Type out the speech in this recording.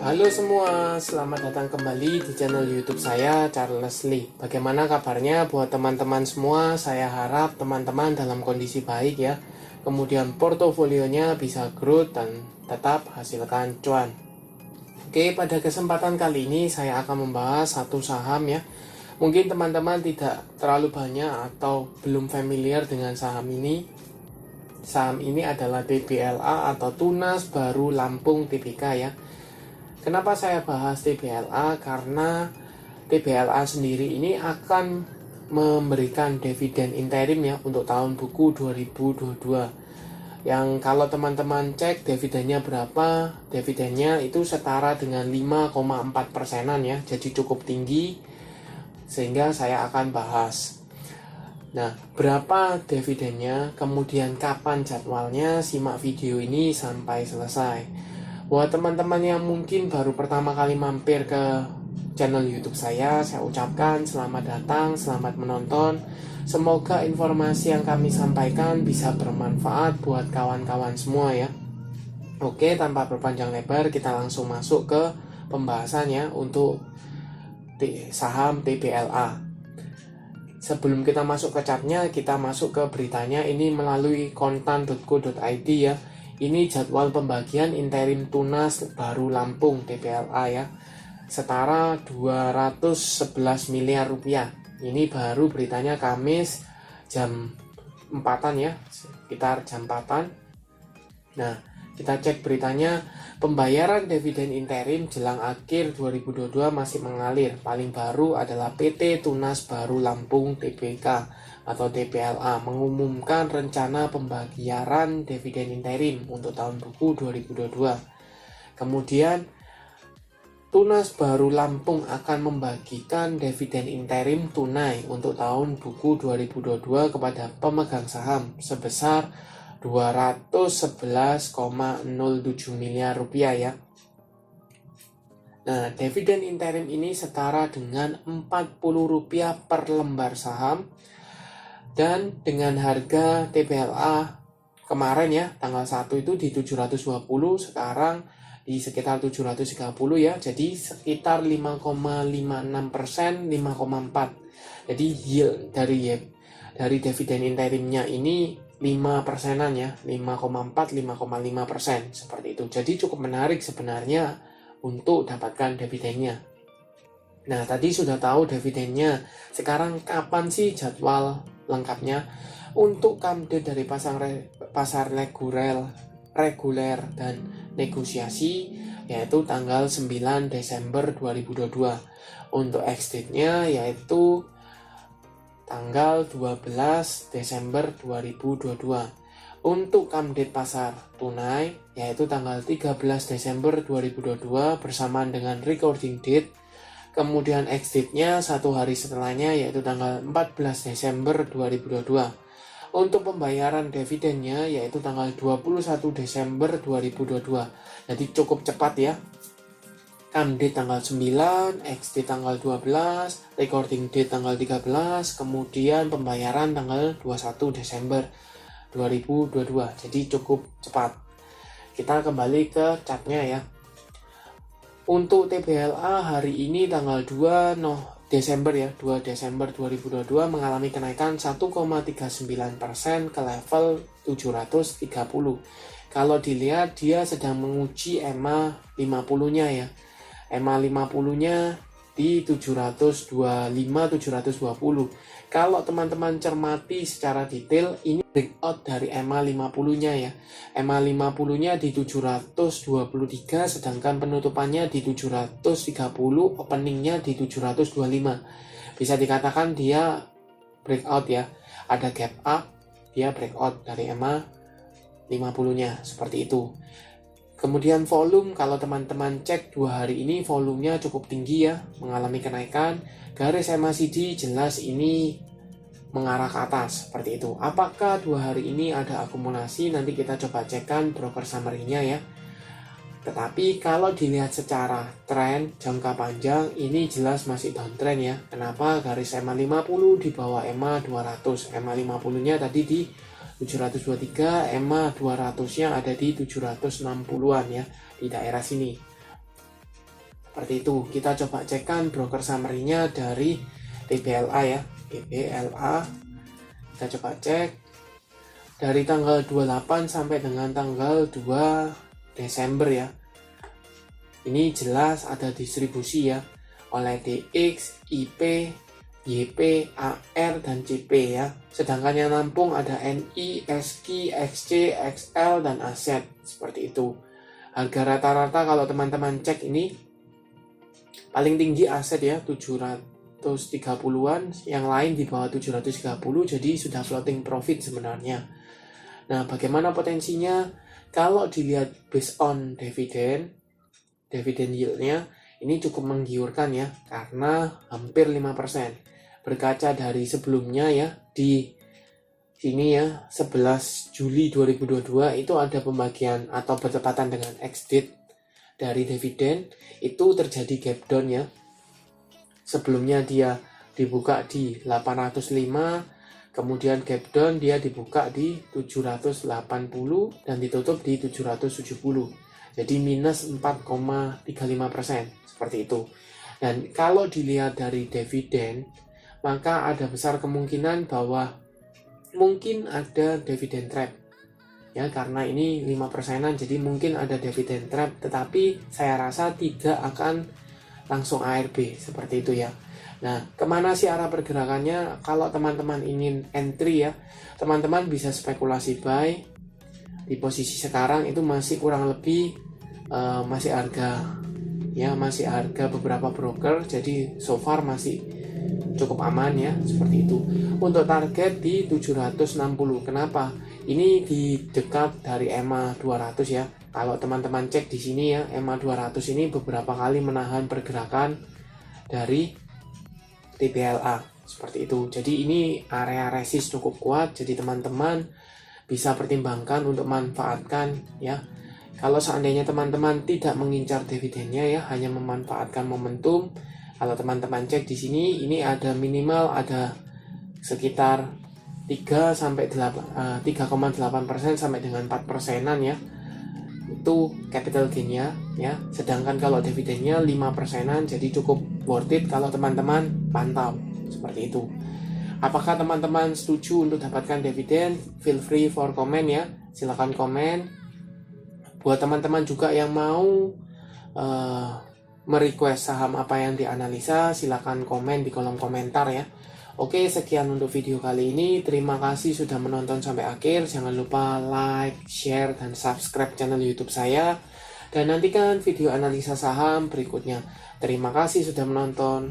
Halo semua, selamat datang kembali di channel YouTube saya, Charles Lee. Bagaimana kabarnya buat teman-teman semua? Saya harap teman-teman dalam kondisi baik ya. Kemudian portofolionya bisa growth dan tetap hasilkan cuan. Oke, pada kesempatan kali ini saya akan membahas satu saham ya. Mungkin teman-teman tidak terlalu banyak atau belum familiar dengan saham ini. Saham ini adalah TBLA atau Tunas Baru Lampung Tbk ya. Kenapa saya bahas TBLA? Karena TBLA sendiri ini akan memberikan dividen interim ya untuk tahun buku 2022. Yang kalau teman-teman cek dividennya berapa, dividennya itu setara dengan 5,4%-an ya, jadi cukup tinggi sehingga saya akan bahas. Nah, berapa dividennya, kemudian kapan jadwalnya, simak video ini sampai selesai. Buat teman-teman yang mungkin baru pertama kali mampir ke channel YouTube saya ucapkan selamat datang, selamat menonton. Semoga informasi yang kami sampaikan bisa bermanfaat buat kawan-kawan semua ya. Oke, tanpa berpanjang lebar, kita langsung masuk ke pembahasannya untuk saham TBLA. Sebelum kita masuk ke chartnya, kita masuk ke beritanya. Ini melalui kontan.co.id ya. Ini jadwal pembagian interim Tunas Baru Lampung TBLA ya. Setara 211 miliar rupiah. Ini baru beritanya Kamis jam 4-an ya, sekitar jam 4-an. Nah, kita cek beritanya, pembayaran dividen interim jelang akhir 2022 masih mengalir. Paling baru adalah PT Tunas Baru Lampung Tbk atau TBLA mengumumkan rencana pembayaran dividen interim untuk tahun buku 2022. Kemudian Tunas Baru Lampung akan membagikan dividen interim tunai untuk tahun buku 2022 kepada pemegang saham sebesar 211,07 miliar rupiah ya. Nah, dividen interim ini setara dengan Rp40 per lembar saham. Dan dengan harga TBLA kemarin ya, tanggal 1 itu di 720, sekarang di sekitar 730 ya. Jadi sekitar 5,56%, 5,4. Jadi yield dari dividen interimnya ini 5%-an ya, 5,4, 5,5% seperti itu. Jadi cukup menarik sebenarnya untuk dapatkan dividennya. Nah, tadi sudah tahu dividennya. Sekarang kapan sih jadwal lengkapnya? Untuk update dari pasar reguler dan negosiasi yaitu tanggal 9 Desember 2022. Untuk ex-date-nya yaitu tanggal 12 Desember 2022. Untuk update pasar tunai yaitu tanggal 13 Desember 2022 bersamaan dengan recording date. Kemudian ex-date-nya satu hari setelahnya yaitu tanggal 14 Desember 2022. Untuk pembayaran dividennya yaitu tanggal 21 Desember 2022. Jadi cukup cepat ya. Date tanggal 9, ex-date tanggal 12, recording date tanggal 13, kemudian pembayaran tanggal 21 Desember 2022. Jadi cukup cepat. Kita kembali ke chartnya ya. Untuk TBLA hari ini tanggal 2 Desember ya, 2 Desember 2022 mengalami kenaikan 1,39% ke level 730. Kalau dilihat dia sedang menguji EMA 50-nya ya. EMA 50-nya di 725-720. Kalau teman-teman cermati secara detail, ini breakout dari EMA 50-nya ya. EMA 50-nya di 723, sedangkan penutupannya di 730, openingnya di 725. Bisa dikatakan dia breakout ya. Ada gap up, dia breakout dari EMA 50-nya, seperti itu. Kemudian volume, kalau teman-teman cek 2 hari ini volumenya cukup tinggi ya, mengalami kenaikan. Garis MACD jelas ini mengarah ke atas, seperti itu. Apakah 2 hari ini ada akumulasi? Nanti kita coba cekkan broker summary-nya ya. Tetapi kalau dilihat secara tren jangka panjang, ini jelas masih downtrend ya. Kenapa? Garis EMA 50 di bawah EMA 200. EMA 50-nya tadi di 723, EMA 200-nya ada di 760-an ya, di daerah sini. Seperti itu. Kita coba cekkan broker summary-nya dari TBLA ya. TBLA. Kita coba cek dari tanggal 28 sampai dengan tanggal 2 Desember ya. Ini jelas ada distribusi ya oleh DX, IP, YP, AR, dan CP ya. Sedangkan yang nampung ada NI, SQ, XC, XL, dan aset. Seperti itu. Harga rata-rata kalau teman-teman cek ini paling tinggi aset ya 730-an, yang lain di bawah 730, jadi sudah floating profit sebenarnya. Nah, bagaimana potensinya? Kalau dilihat based on dividend yield-nya ini cukup menggiurkan ya, karena hampir 5%. Berkaca dari sebelumnya ya, di sini ya 11 Juli 2022 itu ada pembagian atau bertepatan dengan ex-date dari dividen, itu terjadi gap down ya. Sebelumnya dia dibuka di 805, kemudian gap down dia dibuka di 780 dan ditutup di 770. Jadi minus 4,35%, seperti itu. Dan kalau dilihat dari dividen, maka ada besar kemungkinan bahwa mungkin ada dividen trap. Ya, karena ini 5%-an, jadi mungkin ada dividen trap, tetapi saya rasa tidak akan langsung ARB, seperti itu ya. Nah, kemana sih arah pergerakannya? Kalau teman-teman ingin entry ya, teman-teman bisa spekulasi buy. Di posisi sekarang itu masih kurang lebih masih harga beberapa broker, jadi so far masih cukup aman ya, seperti itu. Untuk target di 760. Kenapa? Ini di dekat dari EMA 200 ya. Kalau teman-teman cek di sini ya, EMA 200 ini beberapa kali menahan pergerakan dari TBLA, seperti itu. Jadi ini area resist cukup kuat, jadi teman-teman bisa pertimbangkan untuk manfaatkan ya. Kalau seandainya teman-teman tidak mengincar dividennya ya, hanya memanfaatkan momentum. Kalau teman-teman cek di sini, ini ada minimal ada sekitar 3,8% sampai dengan 4%-an ya. Itu capital gain-nya ya. Sedangkan kalau dividennya 5%-an, jadi cukup worth it kalau teman-teman pantau, seperti itu. Apakah teman-teman setuju untuk dapatkan dividen? Feel free for comment ya. Silakan komen. Buat teman-teman juga yang mau merequest saham apa yang dianalisa, silakan komen di kolom komentar ya. Oke, sekian untuk video kali ini. Terima kasih sudah menonton sampai akhir. Jangan lupa like, share, dan subscribe channel YouTube saya. Dan nantikan video analisa saham berikutnya. Terima kasih sudah menonton.